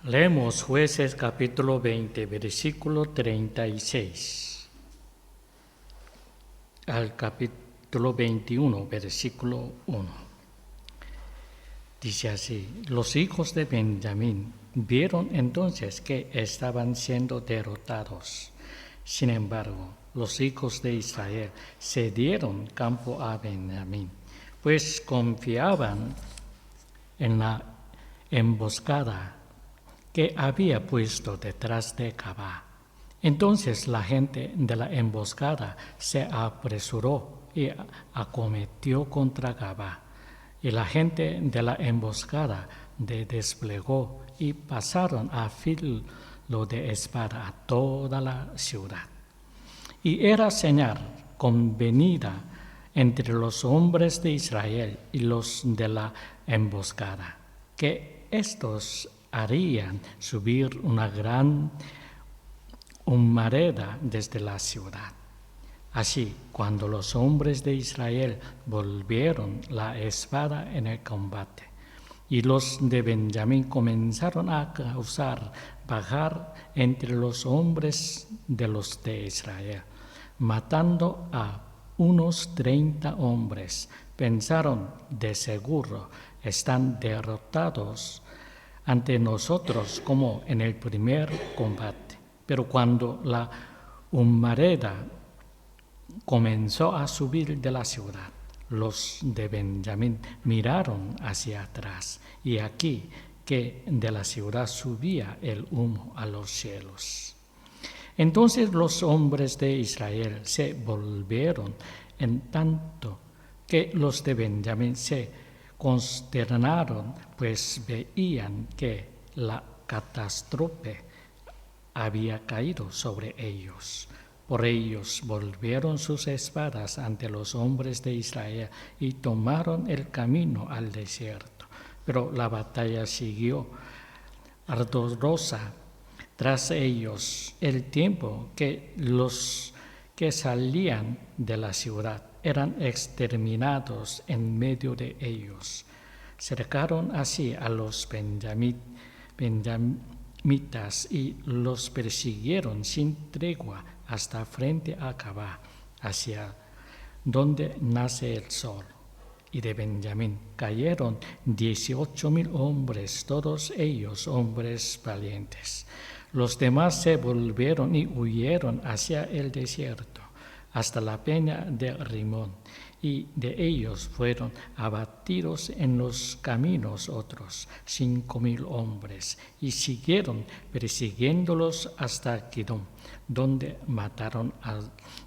Leemos Jueces capítulo 20, versículo 36 al capítulo 21, versículo 1. Dice así: los hijos de Benjamín vieron entonces que estaban siendo derrotados. Sin embargo, los hijos de Israel cedieron campo a Benjamín, pues confiaban en la emboscada que había puesto detrás de Gabá. Entonces la gente de la emboscada se apresuró y acometió contra Gabá, y la gente de la emboscada desplegó y pasaron a filo de espada a toda la ciudad. Y era señal convenida entre los hombres de Israel y los de la emboscada, que estos harían subir una gran humareda desde la ciudad. Así, cuando los hombres de Israel volvieron la espada en el combate, y los de Benjamín comenzaron a causar bajar entre los hombres de Israel, matando a unos 30 hombres, pensaron: de seguro están derrotados ante nosotros como en el primer combate. Pero cuando la humareda comenzó a subir de la ciudad, los de Benjamín miraron hacia atrás, y aquí que de la ciudad subía el humo a los cielos. Entonces los hombres de Israel se volvieron, en tanto que los de Benjamín se consternaron, pues veían que la catástrofe había caído sobre ellos. Por ellos volvieron sus espadas ante los hombres de Israel y tomaron el camino al desierto. Pero la batalla siguió ardorosa tras ellos. El tiempo que los que salían de la ciudad eran exterminados en medio de ellos. Cercaron así a los benjamitas y los persiguieron sin tregua hasta frente a Gabá, hacia donde nace el sol. Y de Benjamín cayeron 18,000 hombres, todos ellos hombres valientes. Los demás se volvieron y huyeron hacia el desierto, hasta la peña de Rimón, y de ellos fueron abatidos en los caminos otros 5,000 hombres, y siguieron persiguiéndolos hasta Kidón, donde mataron a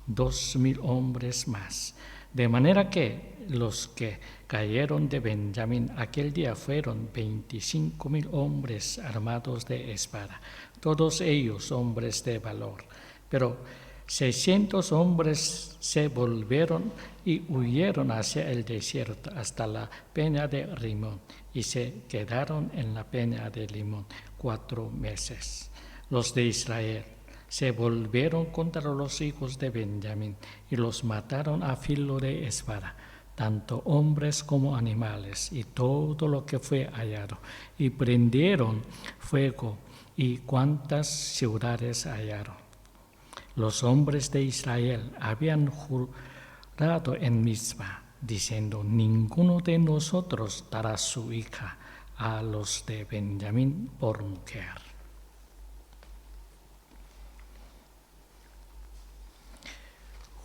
2,000 hombres más. De manera que los que cayeron de Benjamín aquel día fueron 25,000 hombres armados de espada, todos ellos hombres de valor. Pero 600 hombres se volvieron y huyeron hacia el desierto hasta la peña de Rimón, y se quedaron en la peña de Rimón 4 meses. Los de Israel se volvieron contra los hijos de Benjamín y los mataron a filo de espada, tanto hombres como animales, y todo lo que fue hallado, y prendieron fuego y cuantas ciudades hallaron. Los hombres de Israel habían jurado en Mizpa, diciendo: ninguno de nosotros dará su hija a los de Benjamín por mujer.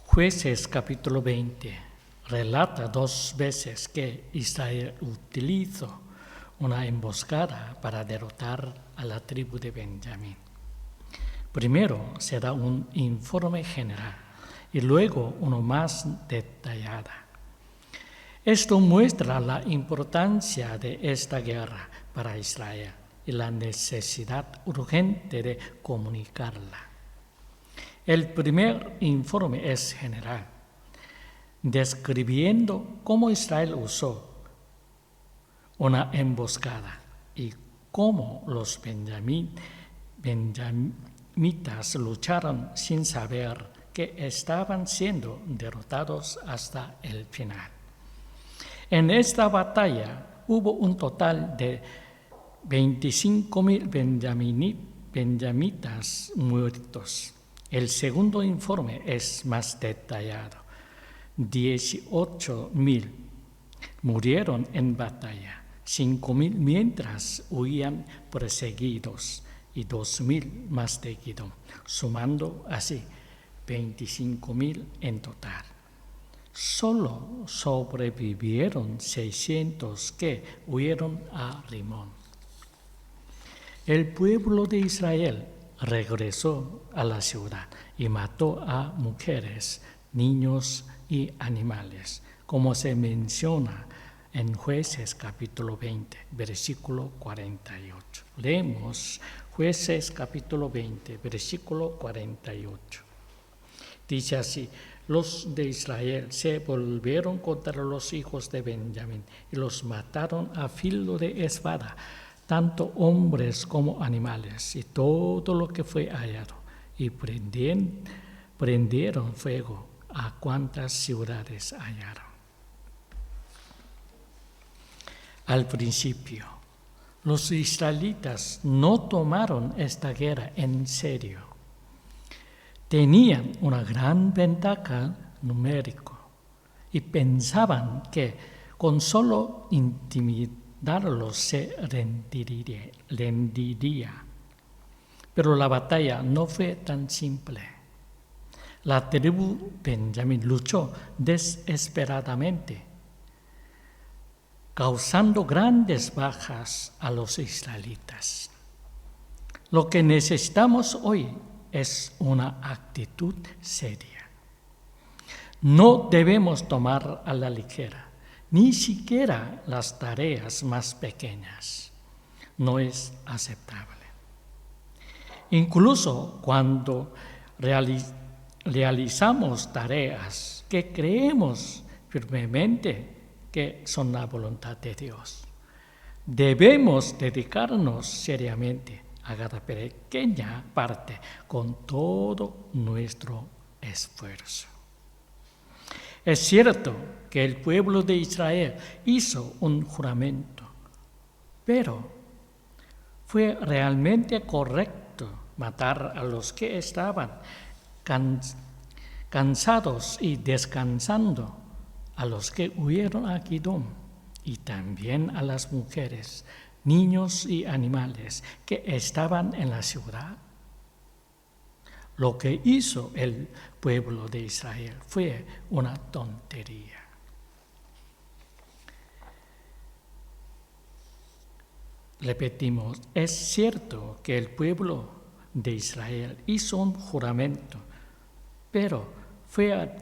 Jueces capítulo 20 relata 2 veces que Israel utilizó una emboscada para derrotar a la tribu de Benjamín. Primero se da un informe general y luego uno más detallado. Esto muestra la importancia de esta guerra para Israel y la necesidad urgente de comunicarla. El primer informe es general, describiendo cómo Israel usó una emboscada y cómo los benjamitas lucharon sin saber que estaban siendo derrotados hasta el final. En esta batalla hubo un total de 25,000 benjamitas muertos. El segundo informe es más detallado. 18,000 murieron en batalla, 5,000 mientras huían perseguidos y 2,000 más de Edom, sumando así 25,000 en total. Solo sobrevivieron 600 que huyeron a Rimón. El pueblo de Israel regresó a la ciudad y mató a mujeres, niños y animales, como se menciona en Jueces capítulo 20, versículo 48. Leemos Jueces capítulo 20, versículo 48. Dice así: los de Israel se volvieron contra los hijos de Benjamín y los mataron a filo de espada, tanto hombres como animales, y todo lo que fue hallado, y prendieron fuego a cuantas ciudades hallaron. Al principio, los israelitas no tomaron esta guerra en serio. Tenían una gran ventaja numérica y pensaban que con solo intimidarlos se rendiría. Pero la batalla no fue tan simple. La tribu Benjamín luchó desesperadamente, causando grandes bajas a los israelitas. Lo que necesitamos hoy es una actitud seria. No debemos tomar a la ligera, ni siquiera las tareas más pequeñas. No es aceptable. Incluso cuando realizamos tareas que creemos firmemente que son la voluntad de Dios, debemos dedicarnos seriamente a cada pequeña parte con todo nuestro esfuerzo. Es cierto que el pueblo de Israel hizo un juramento, pero ¿fue realmente correcto matar a los que estaban cansados y descansando, a los que huyeron a Edom, y también a las mujeres, niños y animales que estaban en la ciudad? Lo que hizo el pueblo de Israel fue una tontería. Repetimos, es cierto que el pueblo de Israel hizo un juramento, pero ¿fue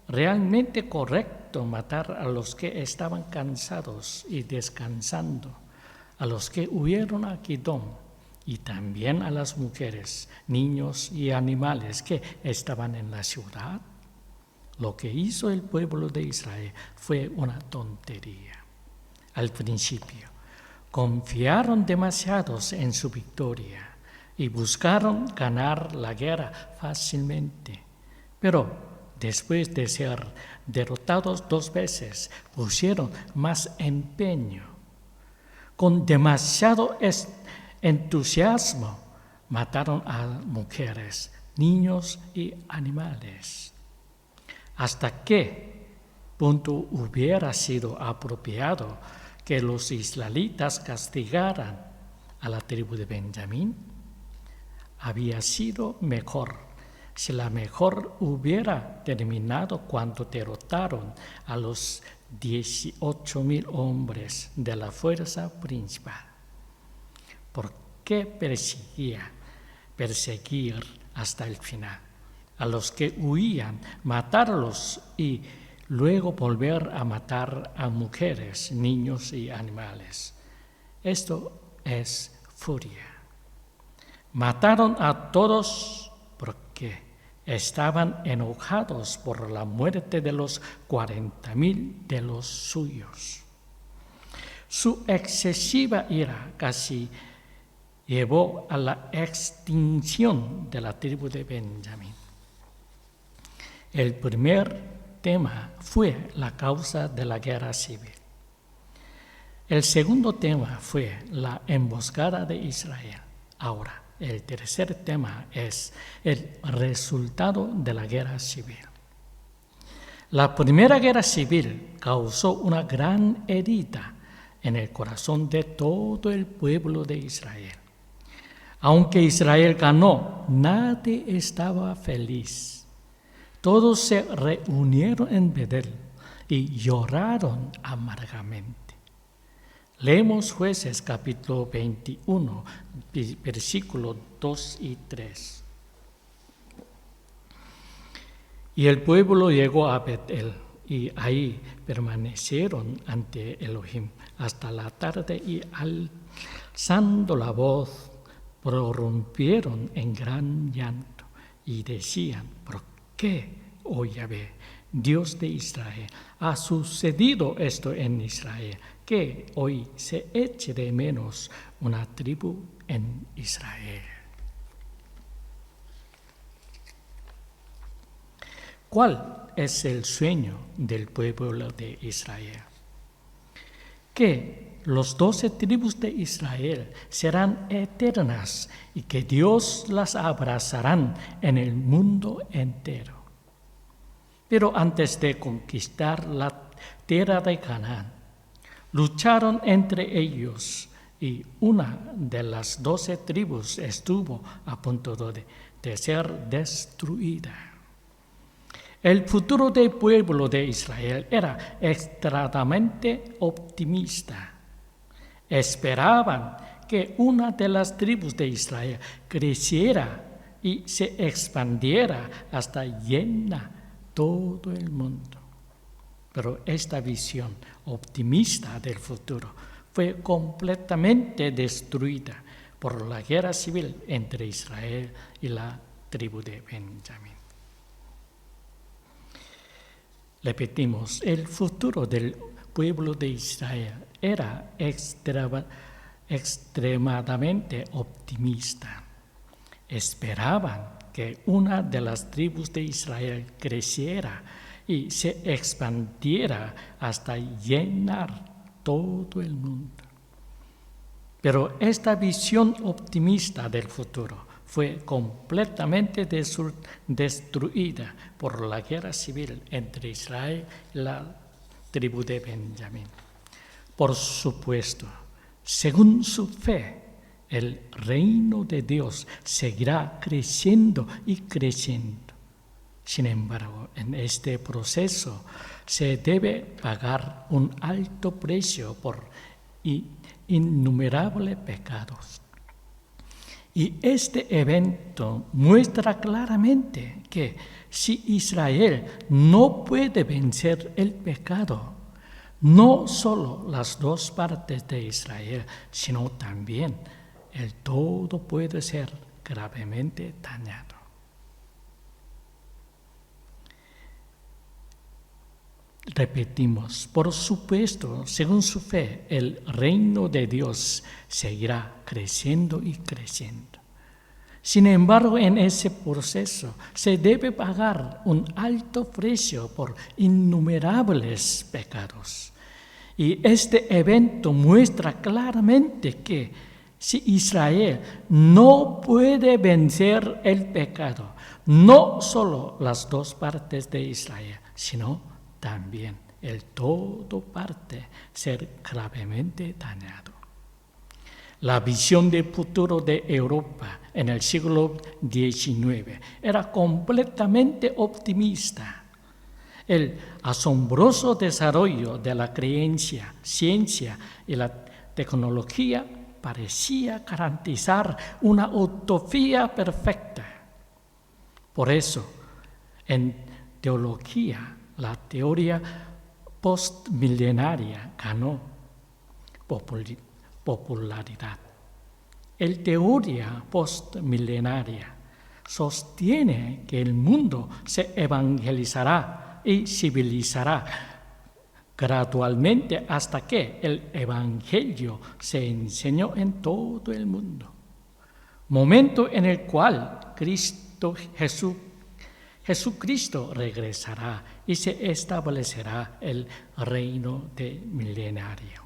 realmente correcto matar a los que estaban cansados y descansando, a los que huyeron a Edom, y también a las mujeres, niños y animales que estaban en la ciudad? Lo que hizo el pueblo de Israel fue una tontería. Al principio, confiaron demasiados en su victoria y buscaron ganar la guerra fácilmente, pero después de ser derrotados 2 veces, pusieron más empeño. Con demasiado entusiasmo, mataron a mujeres, niños y animales. ¿Hasta qué punto hubiera sido apropiado que los israelitas castigaran a la tribu de Benjamín? Había sido mejor si la mejor hubiera terminado cuando derrotaron a los 18,000 hombres de la fuerza principal. ¿Por qué perseguir hasta el final a los que huían, matarlos y luego volver a matar a mujeres, niños y animales? Esto es furia. Mataron a todos porque estaban enojados por la muerte de los 40,000 de los suyos. Su excesiva ira casi llevó a la extinción de la tribu de Benjamín. El primer tema fue la causa de la guerra civil. El segundo tema fue la emboscada de Israel. Ahora, el tercer tema es el resultado de la guerra civil. La primera guerra civil causó una gran herida en el corazón de todo el pueblo de Israel. Aunque Israel ganó, nadie estaba feliz. Todos se reunieron en Betel y lloraron amargamente. Leemos Jueces capítulo 21, versículos 2 y 3. Y el pueblo llegó a Betel, y ahí permanecieron ante Elohim hasta la tarde, y alzando la voz, prorrumpieron en gran llanto, y decían: ¿por qué, oh Yahvé, Dios de Israel, ha sucedido esto en Israel, que hoy se eche de menos una tribu en Israel? ¿Cuál es el sueño del pueblo de Israel? Que los 12 tribus de Israel serán eternas y que Dios las abrazará en el mundo entero. Pero antes de conquistar la tierra de Canaán, lucharon entre ellos, y una de las 12 tribus estuvo a punto de ser destruida. El futuro del pueblo de Israel era extremadamente optimista. Esperaban que una de las tribus de Israel creciera y se expandiera hasta llenar todo el mundo. Pero esta visión optimista del futuro fue completamente destruida por la guerra civil entre Israel y la tribu de Benjamín. Repetimos, el futuro del pueblo de Israel era extremadamente optimista. Esperaban que una de las tribus de Israel creciera y se expandiera hasta llenar todo el mundo. Pero esta visión optimista del futuro fue completamente destruida por la guerra civil entre Israel y la tribu de Benjamín. Por supuesto, según su fe, el reino de Dios seguirá creciendo y creciendo. Sin embargo, en este proceso se debe pagar un alto precio por innumerables pecados. Y este evento muestra claramente que si Israel no puede vencer el pecado, no solo las dos partes de Israel, sino también el todo puede ser gravemente dañado. Repetimos, por supuesto, según su fe, el reino de Dios seguirá creciendo y creciendo. Sin embargo, en ese proceso se debe pagar un alto precio por innumerables pecados. Y este evento muestra claramente que si Israel no puede vencer el pecado, no solo las dos partes de Israel, sino también el todo parte ser gravemente dañado. La visión del futuro de Europa en el siglo XIX era completamente optimista. El asombroso desarrollo de la ciencia y la tecnología parecía garantizar una utopía perfecta. Por eso, en teología, la teoría postmilenaria ganó popularidad. La teoría postmilenaria sostiene que el mundo se evangelizará y civilizará gradualmente hasta que el evangelio se enseñó en todo el mundo. Momento en el cual Jesucristo regresará y se establecerá el reino milenario.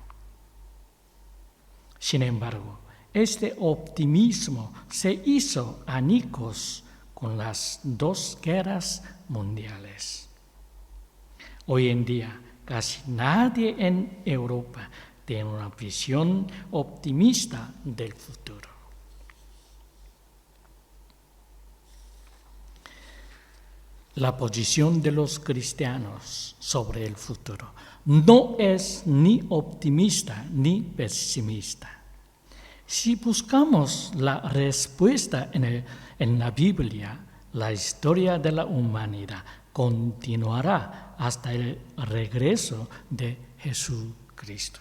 Sin embargo, este optimismo se hizo añicos con las 2 guerras mundiales. Hoy en día, casi nadie en Europa tiene una visión optimista del futuro. La posición de los cristianos sobre el futuro no es ni optimista ni pesimista. Si buscamos la respuesta en la Biblia, la historia de la humanidad continuará hasta el regreso de Jesucristo.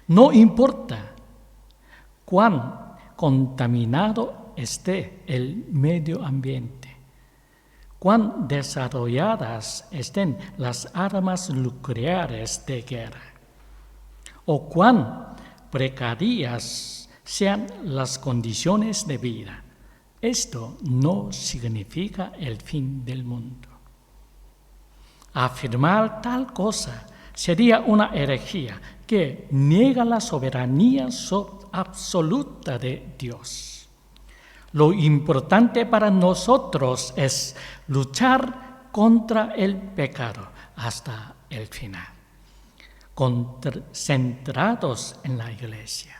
No importa cuán contaminado esté el medio ambiente, cuán desarrolladas estén las armas nucleares de guerra, o cuán precarias sean las condiciones de vida, esto no significa el fin del mundo. Afirmar tal cosa sería una herejía que niega la soberanía absoluta de Dios. Lo importante para nosotros es luchar contra el pecado hasta el final, centrados en la iglesia.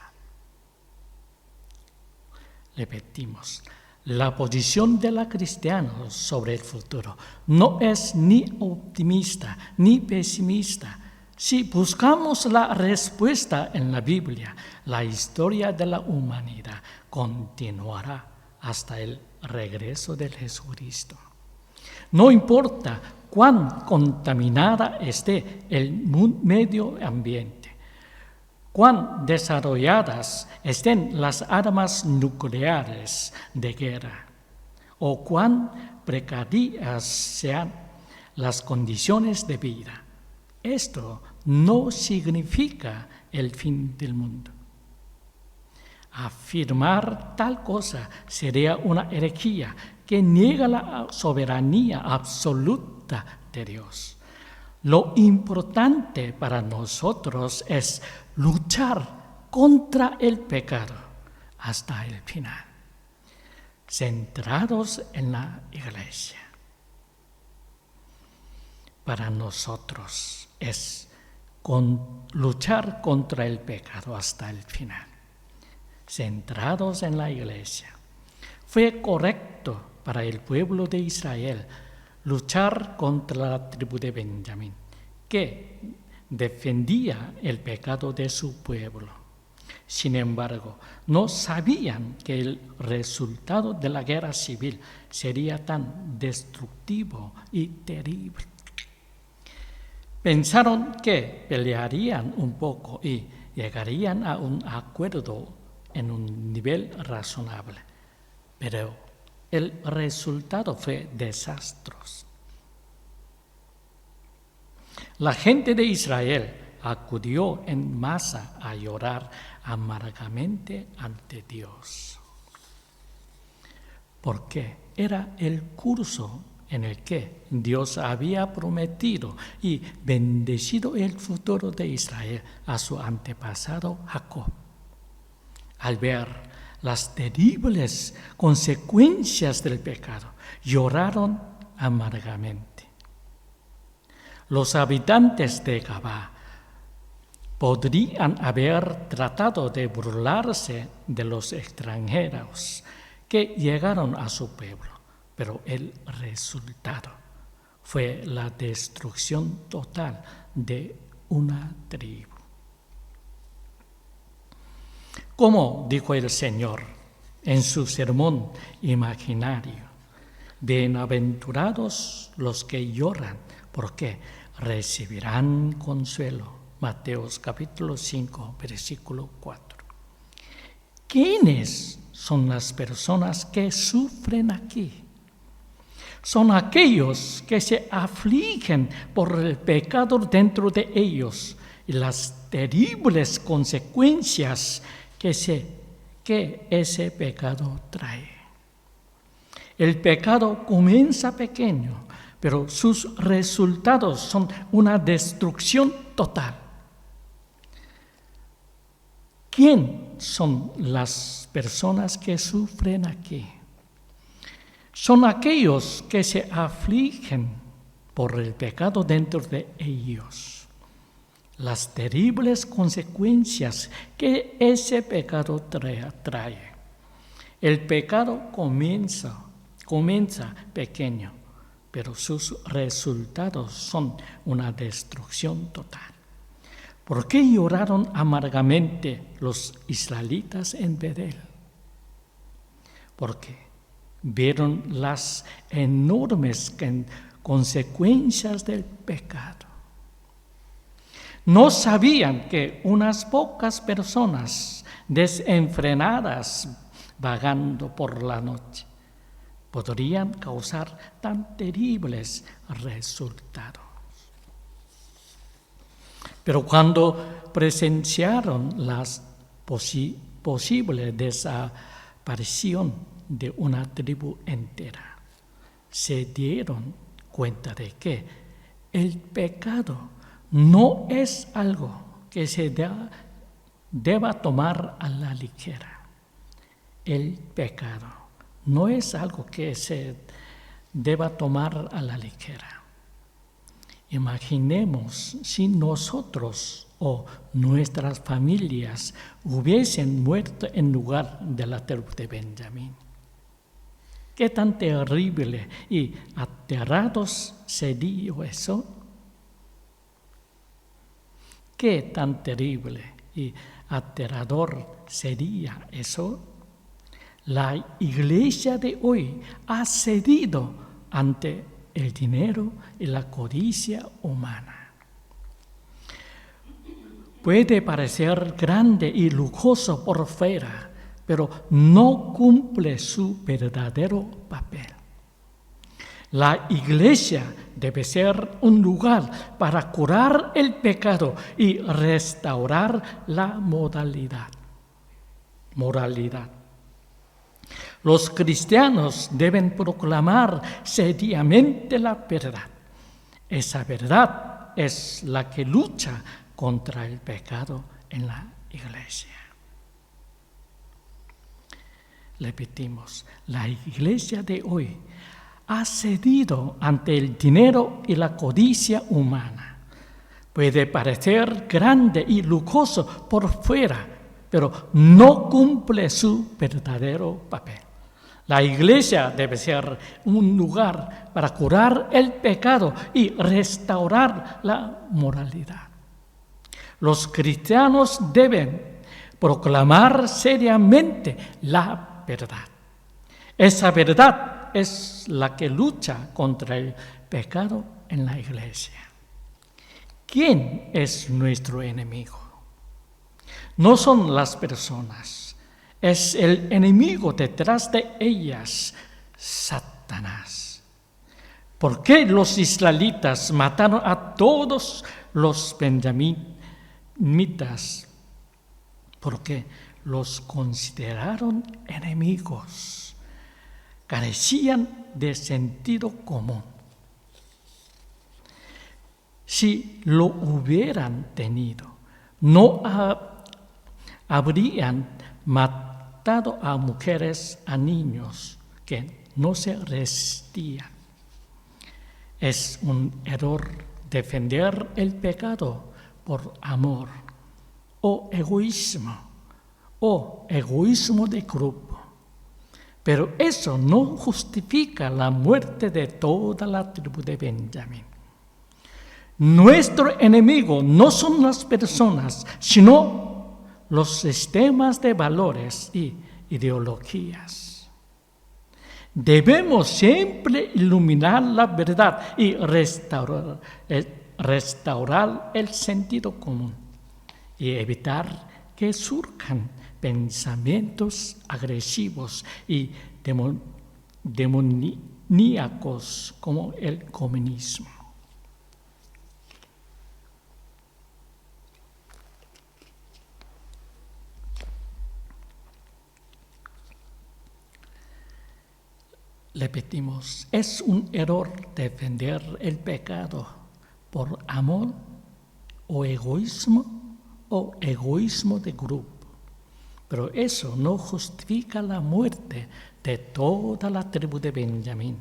Repetimos, la posición de los cristianos sobre el futuro no es ni optimista ni pesimista. Si buscamos la respuesta en la Biblia, la historia de la humanidad continuará hasta el regreso de Jesucristo. No importa cuán contaminada esté el medio ambiente, cuán desarrolladas estén las armas nucleares de guerra, o cuán precarias sean las condiciones de vida. Esto no significa el fin del mundo. Afirmar tal cosa sería una herejía que niega la soberanía absoluta de Dios. Lo importante para nosotros es luchar contra el pecado hasta el final, centrados en la iglesia. Para nosotros es luchar contra el pecado hasta el final, centrados en la iglesia. Fue correcto para el pueblo de Israel luchar contra la tribu de Benjamín, que defendía el pecado de su pueblo. Sin embargo, no sabían que el resultado de la guerra civil sería tan destructivo y terrible. Pensaron que pelearían un poco y llegarían a un acuerdo en un nivel razonable, pero el resultado fue desastroso. La gente de Israel acudió en masa a llorar amargamente ante Dios, porque era el curso en el que Dios había prometido y bendecido el futuro de Israel a su antepasado Jacob. Al ver las terribles consecuencias del pecado, lloraron amargamente. Los habitantes de Gabá podrían haber tratado de burlarse de los extranjeros que llegaron a su pueblo, pero el resultado fue la destrucción total de una tribu. Como dijo el Señor en su sermón imaginario, bienaventurados los que lloran, porque recibirán consuelo. Mateos capítulo 5, versículo 4. ¿Quiénes son las personas que sufren aquí? Son aquellos que se afligen por el pecado dentro de ellos y las terribles consecuencias que ese pecado trae. El pecado comienza pequeño, pero sus resultados son una destrucción total. ¿Quién son las personas que sufren aquí? Son aquellos que se afligen por el pecado dentro de ellos. Las terribles consecuencias que ese pecado trae. El pecado comienza pequeño, pero sus resultados son una destrucción total. ¿Por qué lloraron amargamente los israelitas en Betel? Porque vieron las enormes consecuencias del pecado. No sabían que unas pocas personas desenfrenadas vagando por la noche podrían causar tan terribles resultados. Pero cuando presenciaron la posible desaparición de una tribu entera, se dieron cuenta de que el pecado no es algo que se deba tomar a la ligera. El pecado no es algo que se deba tomar a la ligera. Imaginemos si nosotros o nuestras familias hubiesen muerto en lugar de la tribu de Benjamín. ¿Qué tan terrible y aterrados sería eso? ¿Qué tan terrible y aterrador sería eso? La iglesia de hoy ha cedido ante el dinero y la codicia humana. Puede parecer grande y lujoso por fuera, pero no cumple su verdadero papel. La iglesia debe ser un lugar para curar el pecado y restaurar la moralidad. Los cristianos deben proclamar seriamente la verdad. Esa verdad es la que lucha contra el pecado en la iglesia. Repetimos, la iglesia de hoy ha cedido ante el dinero y la codicia humana. Puede parecer grande y lujoso por fuera, pero no cumple su verdadero papel. La iglesia debe ser un lugar para curar el pecado y restaurar la moralidad. Los cristianos deben proclamar seriamente la verdad. Esa verdad es la que lucha contra el pecado en la iglesia. ¿Quién es nuestro enemigo? No son las personas. Es el enemigo detrás de ellas, Satanás. ¿Por qué los israelitas mataron a todos los benjaminitas? Porque los consideraron enemigos. Carecían de sentido común. Si lo hubieran tenido, no habrían matado a mujeres, a niños que no se resistían. Es un error defender el pecado por amor o egoísmo de grupo. Pero eso no justifica la muerte de toda la tribu de Benjamín. Nuestro enemigo no son las personas, sino los sistemas de valores y ideologías. Debemos siempre iluminar la verdad y restaurar el sentido común y evitar que surjan pensamientos agresivos y demoníacos como el comunismo. Repetimos, es un error defender el pecado por amor o egoísmo de grupo. Pero eso no justifica la muerte de toda la tribu de Benjamín.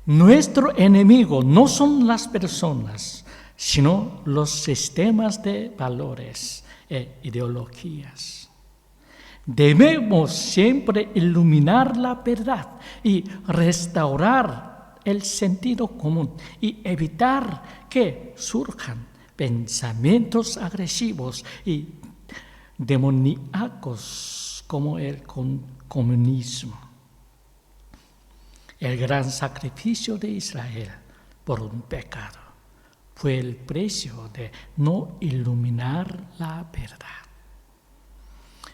Nuestro enemigo no son las personas, sino los sistemas de valores e ideologías. Debemos siempre iluminar la verdad y restaurar el sentido común y evitar que surjan pensamientos agresivos y demoníacos como el comunismo. El gran sacrificio de Israel por un pecado fue el precio de no iluminar la verdad.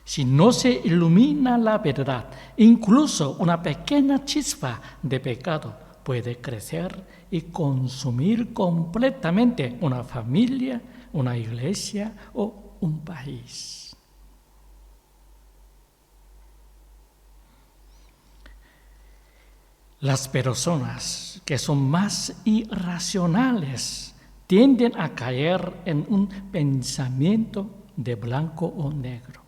Si no se ilumina la verdad, incluso una pequeña chispa de pecado puede crecer y consumir completamente una familia, una iglesia o un país. Las personas que son más irracionales tienden a caer en un pensamiento de blanco o negro.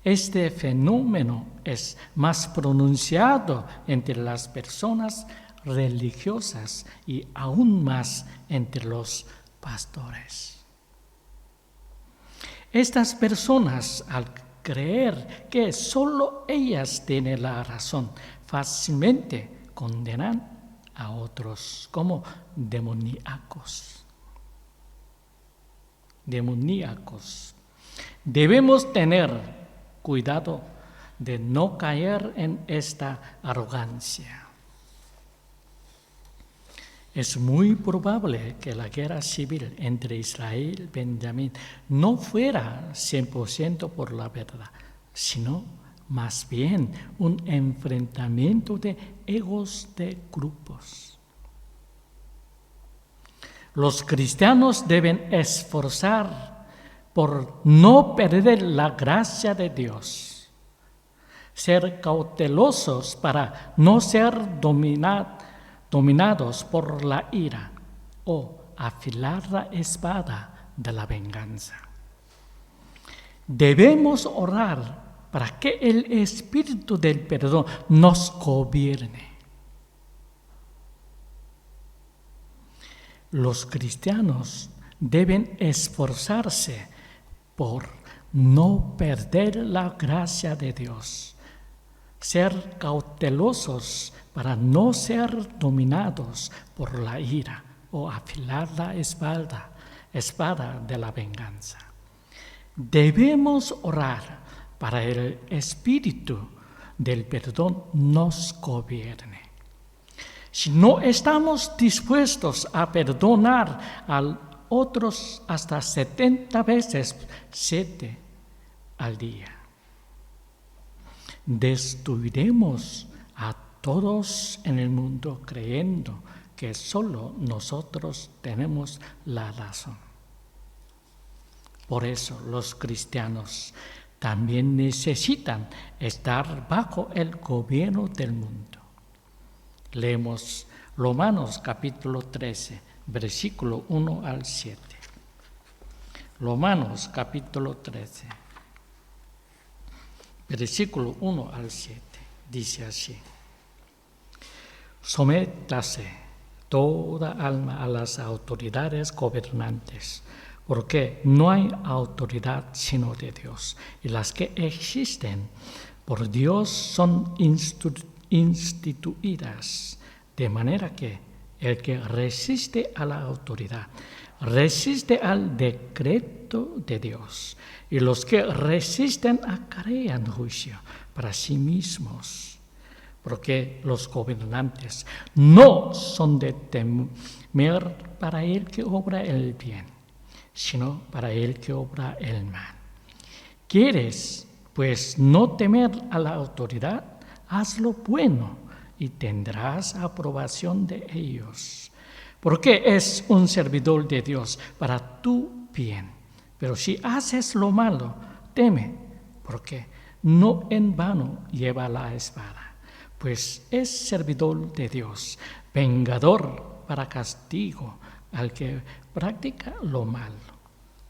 Este fenómeno es más pronunciado entre las personas religiosas y aún más entre los pastores. Estas personas, al creer que solo ellas tienen la razón, fácilmente condenan a otros como demoníacos. Debemos tener cuidado de no caer en esta arrogancia. Es muy probable que la guerra civil entre Israel y Benjamín no fuera 100% por la verdad, sino más bien un enfrentamiento de egos de grupos. Los cristianos deben esforzar por no perder la gracia de Dios, ser cautelosos para no ser dominados por la ira o afilar la espada de la venganza. Debemos orar para que el Espíritu del perdón nos gobierne. Los cristianos deben esforzarse por no perder la gracia de Dios, ser cautelosos para no ser dominados por la ira o afilar la espada de la venganza. Debemos orar para el Espíritu del perdón nos gobierne. Si no estamos dispuestos a perdonar a otros hasta 70 veces 7 al día, destruiremos a todos en el mundo creyendo que solo nosotros tenemos la razón. Por eso los cristianos también necesitan estar bajo el gobierno del mundo. Leemos Romanos capítulo 13, versículo 1 al 7. Romanos capítulo 13, versículo 1 al 7. Dice así: sométase toda alma a las autoridades gobernantes, porque no hay autoridad sino de Dios, y las que existen por Dios son instituidas, de manera que el que resiste a la autoridad resiste al decreto de Dios, y los que resisten acarrean juicio para sí mismos, porque los gobernantes no son de temer para el que obra el bien, sino para el que obra el mal. ¿Quieres, pues, no temer a la autoridad? Haz lo bueno y tendrás aprobación de ellos, porque es un servidor de Dios para tu bien. Pero si haces lo malo, teme, porque no en vano lleva la espada, pues es servidor de Dios, vengador para castigo al que practica lo malo.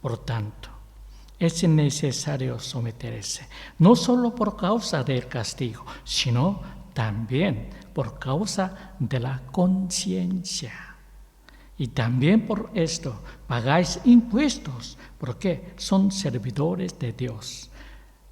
Por tanto, es necesario someterse, no solo por causa del castigo, sino también por causa de la conciencia. Y también por esto pagáis impuestos, porque son servidores de Dios,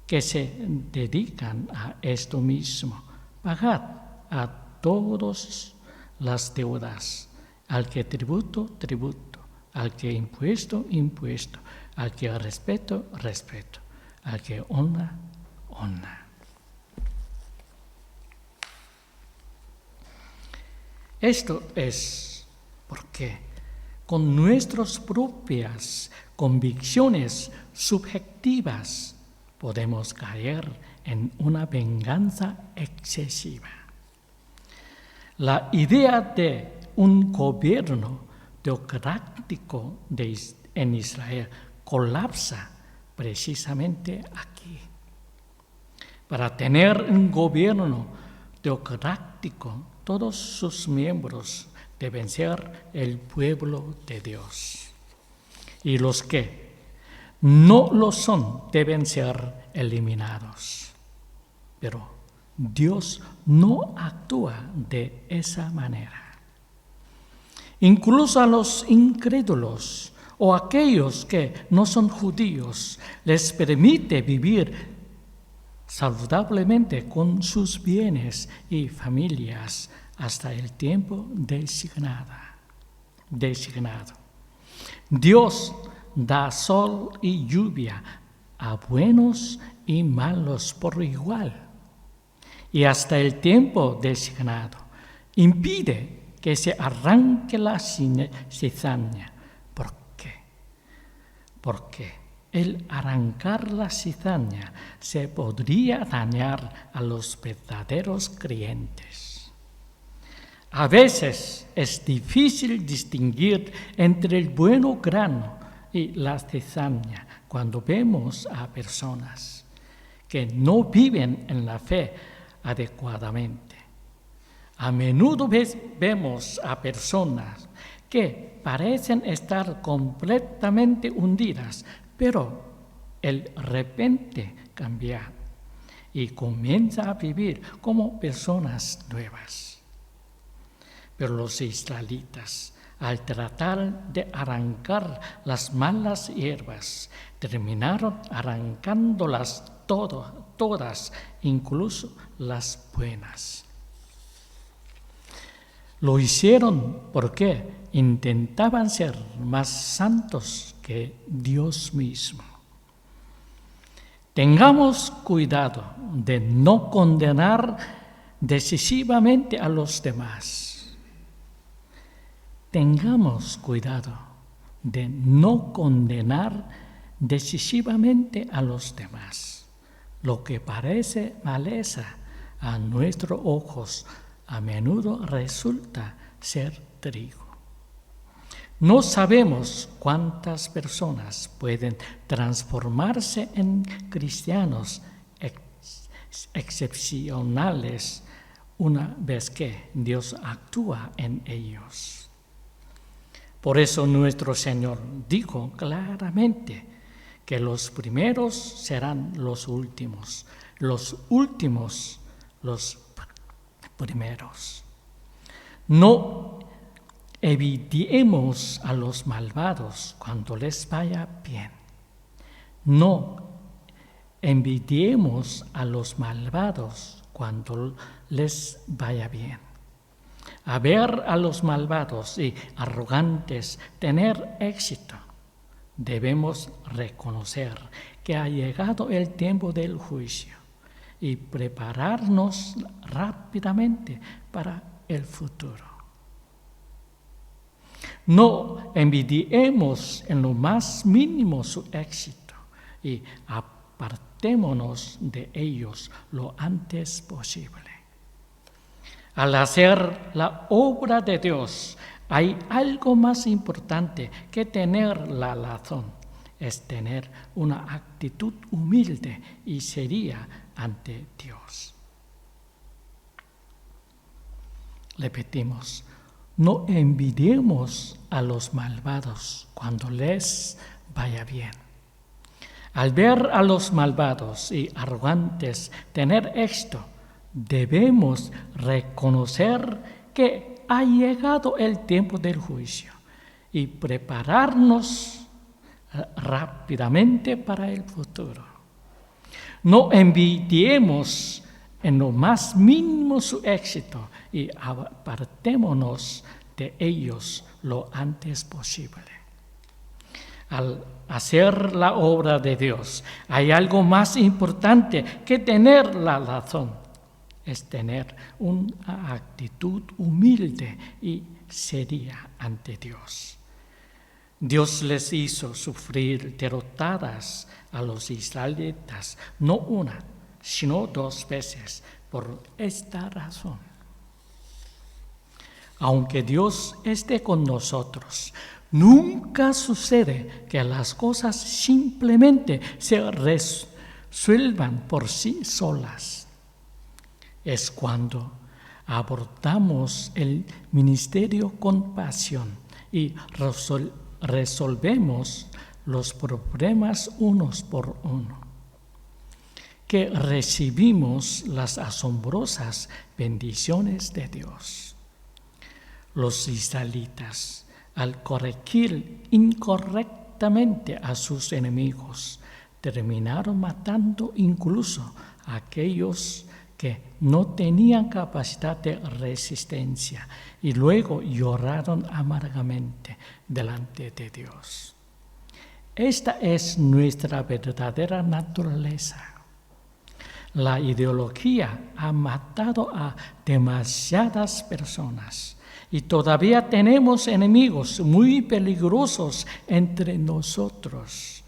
que se dedican a esto mismo. Pagad a todos las deudas, al que tributo, tributo, al que impuesto, impuesto, al que respeto, respeto, al que honra, honra. Esto es porque con nuestras propias convicciones subjetivas podemos caer en una venganza excesiva. La idea de un gobierno teocrático en Israel colapsa precisamente aquí. Para tener un gobierno teocrático, todos sus miembros deben ser el pueblo de Dios. Y los que no lo son deben ser eliminados. Pero Dios no actúa de esa manera. Incluso a los incrédulos o aquellos que no son judíos les permite vivir saludablemente con sus bienes y familias hasta el tiempo designado. Dios da sol y lluvia a buenos y malos por igual. Y hasta el tiempo designado impide que se arranque la cizaña. ¿Por qué? Porque el arrancar la cizaña se podría dañar a los verdaderos creyentes. A veces es difícil distinguir entre el bueno grano y la cizaña cuando vemos a personas que no viven en la fe adecuadamente. A menudo vemos a personas que parecen estar completamente hundidas, pero de repente cambian y comienzan a vivir como personas nuevas. Pero los israelitas, al tratar de arrancar las malas hierbas, terminaron arrancándolas todas, incluso las buenas. Lo hicieron porque intentaban ser más santos que Dios mismo. Tengamos cuidado de no condenar decisivamente a los demás. Tengamos cuidado de no condenar decisivamente a los demás. Lo que parece maleza a nuestros ojos a menudo resulta ser trigo. No sabemos cuántas personas pueden transformarse en cristianos excepcionales una vez que Dios actúa en ellos. Por eso nuestro Señor dijo claramente que los primeros serán los últimos los primeros. No envidiemos a los malvados cuando les vaya bien. No envidiemos a los malvados cuando les vaya bien. A ver a los malvados y arrogantes tener éxito, debemos reconocer que ha llegado el tiempo del juicio y prepararnos rápidamente para el futuro. No envidiemos en lo más mínimo su éxito y apartémonos de ellos lo antes posible. Al hacer la obra de Dios, hay algo más importante que tener la razón, es tener una actitud humilde y seria ante Dios. Repetimos, no envidiemos a los malvados cuando les vaya bien. Al ver a los malvados y arrogantes tener éxito, debemos reconocer que ha llegado el tiempo del juicio y prepararnos rápidamente para el futuro. No envidiemos en lo más mínimo su éxito y apartémonos de ellos lo antes posible. Al hacer la obra de Dios, hay algo más importante que tener la razón. Es tener una actitud humilde y seria ante Dios. Dios les hizo sufrir derrotadas a los israelitas, no una, sino 2 veces, por esta razón. Aunque Dios esté con nosotros, nunca sucede que las cosas simplemente se resuelvan por sí solas. Es cuando abordamos el ministerio con pasión y resolvemos los problemas unos por uno, que recibimos las asombrosas bendiciones de Dios. Los israelitas, al corregir incorrectamente a sus enemigos, terminaron matando incluso a aquellos que no tenían capacidad de resistencia y luego lloraron amargamente delante de Dios. Esta es nuestra verdadera naturaleza. La ideología ha matado a demasiadas personas y todavía tenemos enemigos muy peligrosos entre nosotros.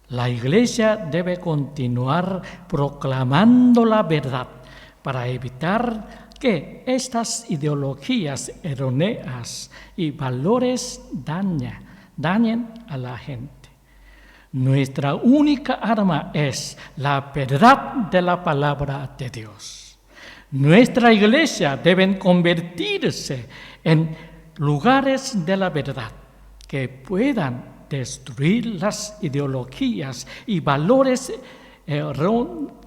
La Iglesia debe continuar proclamando la verdad para evitar que estas ideologías erróneas y valores dañen a la gente. Nuestra única arma es la verdad de la palabra de Dios. Nuestra iglesia debe convertirse en lugares de la verdad que puedan destruir las ideologías y valores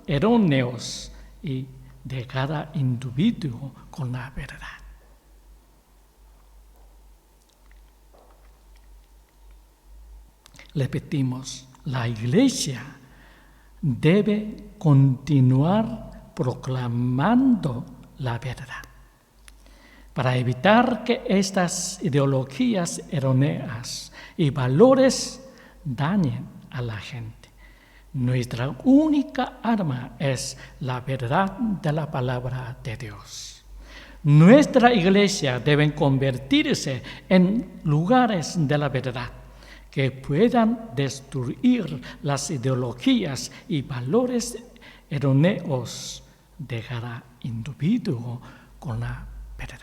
erróneos y de cada individuo con la verdad. Repetimos, la iglesia debe continuar proclamando la verdad para evitar que estas ideologías erróneas y valores dañen a la gente. Nuestra única arma es la verdad de la palabra de Dios. Nuestra iglesia debe convertirse en lugares de la verdad que puedan destruir las ideologías y valores erróneos de cada individuo con la verdad.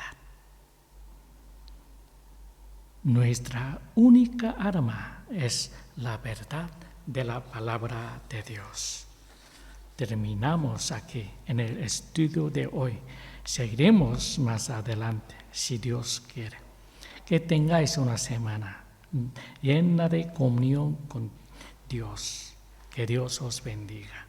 Nuestra única arma es la verdad de la palabra de Dios. Terminamos aquí en el estudio de hoy. Seguiremos más adelante, si Dios quiere. Que tengáis una semana llena de comunión con Dios. Que Dios os bendiga.